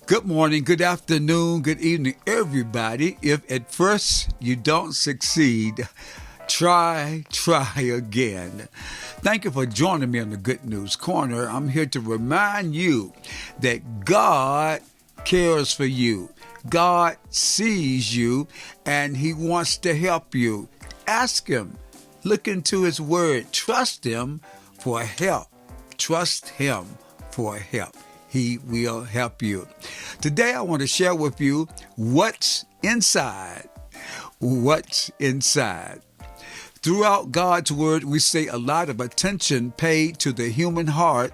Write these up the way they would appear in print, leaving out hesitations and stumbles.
Good morning, good afternoon, good evening, everybody. If at first you don't succeed, try again. Thank you for joining me on the Good News Corner. I'm here to remind you that God cares for you. God sees you and He wants to help you. Ask Him. Look into His Word. Trust Him for help. Trust Him for help. He will help you. Today I want to share with you what's inside. What's inside. Throughout God's Word, we see a lot of attention paid to the human heart.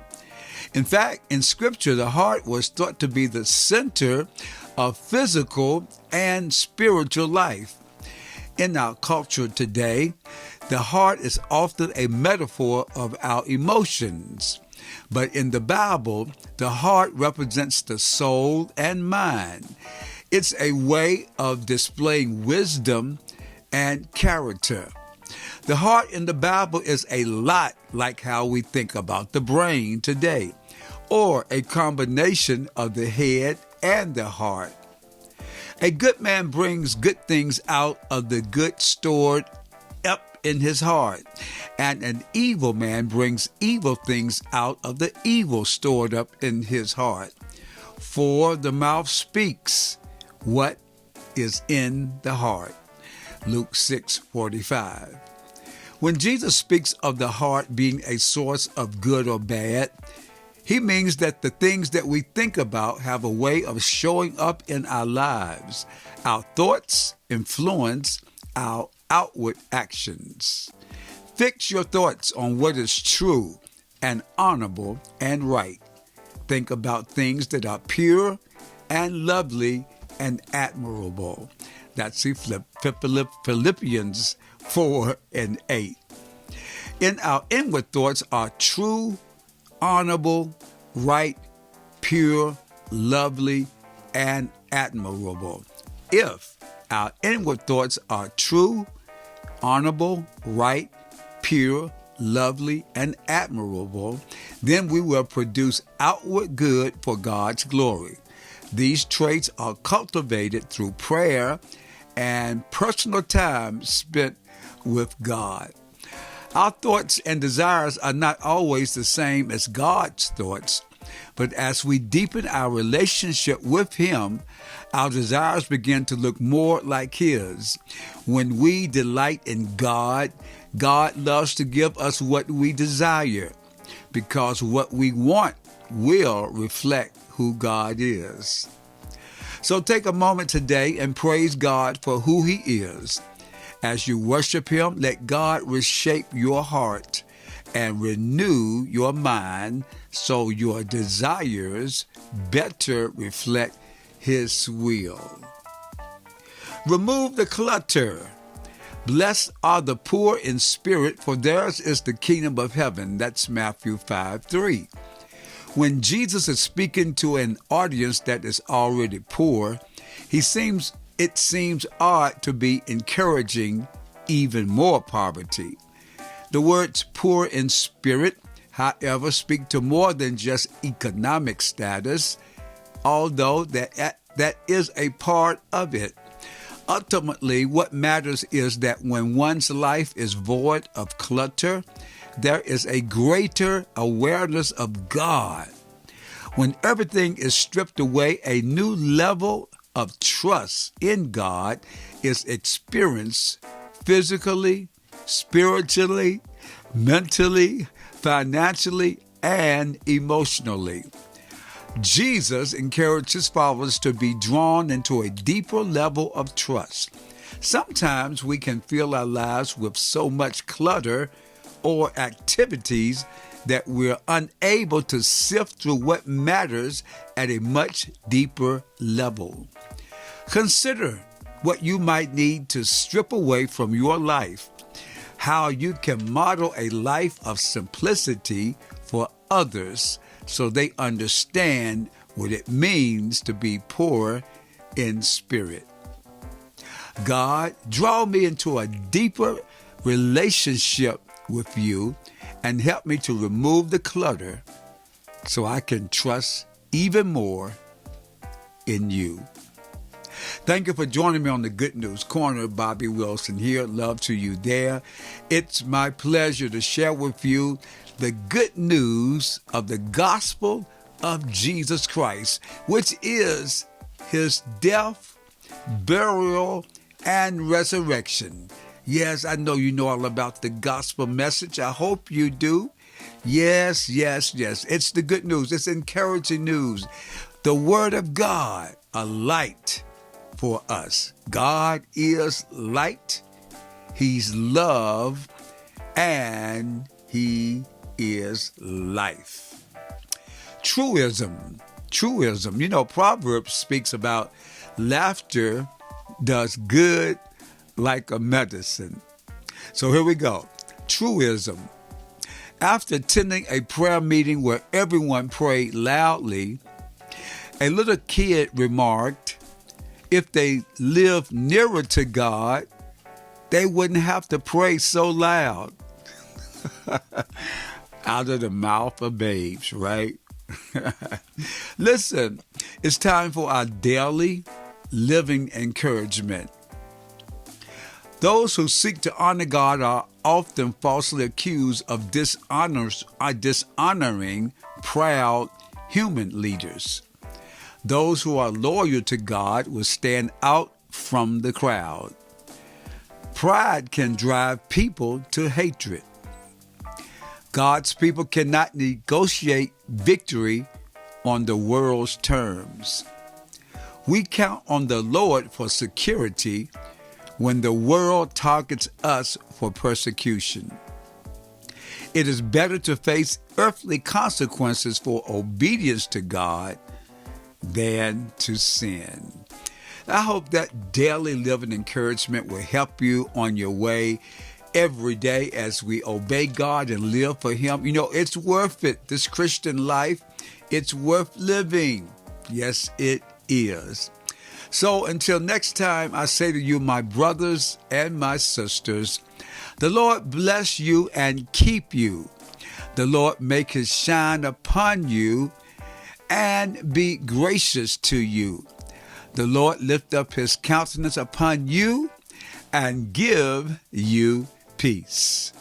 In fact, in Scripture, the heart was thought to be the center of physical and spiritual life. In our culture today, the heart is often a metaphor of our emotions. But in the Bible, the heart represents the soul and mind. It's a way of displaying wisdom and character. The heart in the Bible is a lot like how we think about the brain today, or a combination of the head and the heart. A good man brings good things out of the good stored up in his heart, and an evil man brings evil things out of the evil stored up in his heart. For the mouth speaks what is in the heart. Luke 6:45. When Jesus speaks of the heart being a source of good or bad, He means that the things that we think about have a way of showing up in our lives. Our thoughts influence our outward actions. Fix your thoughts on what is true and honorable and right. Think about things that are pure and lovely and admirable. That's Philippians 4:8. In our inward thoughts are true, honorable, right, pure, lovely, and admirable. If our inward thoughts are true, honorable, right, pure, lovely, and admirable, then we will produce outward good for God's glory. These traits are cultivated through prayer and personal time spent with God. Our thoughts and desires are not always the same as God's thoughts, but as we deepen our relationship with Him, our desires begin to look more like His. When we delight in God, God loves to give us what we desire, because what we want will reflect who God is. So take a moment today and praise God for who He is. As you worship Him, let God reshape your heart and renew your mind so your desires better reflect His will. Remove the clutter. Blessed are the poor in spirit, for theirs is the kingdom of heaven. That's Matthew 5:3. When Jesus is speaking to an audience that is already poor, it seems odd to be encouraging even more poverty. The words poor in spirit, however, speak to more than just economic status, although that is a part of it. Ultimately, what matters is that when one's life is void of clutter, there is a greater awareness of God. When everything is stripped away, a new level of trust in God is experienced physically, spiritually, mentally, financially, and emotionally. Jesus encourages followers to be drawn into a deeper level of trust. Sometimes we can fill our lives with so much clutter or activities that we're unable to sift through what matters at a much deeper level. Consider what you might need to strip away from your life, how you can model a life of simplicity for others so they understand what it means to be poor in spirit. God, draw me into a deeper relationship with you and help me to remove the clutter so I can trust even more in you. Thank you for joining me on the Good News Corner. Bobby Wilson here. Love to you there. It's my pleasure to share with you the good news of the gospel of Jesus Christ, which is his death, burial, and resurrection. Yes, I know you know all about the gospel message. I hope you do. Yes. It's the good news. It's encouraging news. The Word of God, a light for us. God is light. He's love. And he is life. Truism. You know, Proverbs speaks about laughter does good like a medicine. So here we go. Truism. After attending a prayer meeting where everyone prayed loudly, a little kid remarked, if they lived nearer to God, they wouldn't have to pray so loud. Out of the mouth of babes, right? Listen, it's time for our daily living encouragement. Those who seek to honor God are often falsely accused of dishonoring proud human leaders. Those who are loyal to God will stand out from the crowd. Pride can drive people to hatred. God's people cannot negotiate victory on the world's terms. We count on the Lord for security when the world targets us for persecution. It is better to face earthly consequences for obedience to God than to sin. I hope that daily living encouragement will help you on your way every day as we obey God and live for Him. You know, it's worth it. This Christian life, it's worth living. Yes, it is. So until next time, I say to you, my brothers and my sisters, the Lord bless you and keep you. The Lord make His shine upon you and be gracious to you. The Lord lift up His countenance upon you and give you peace.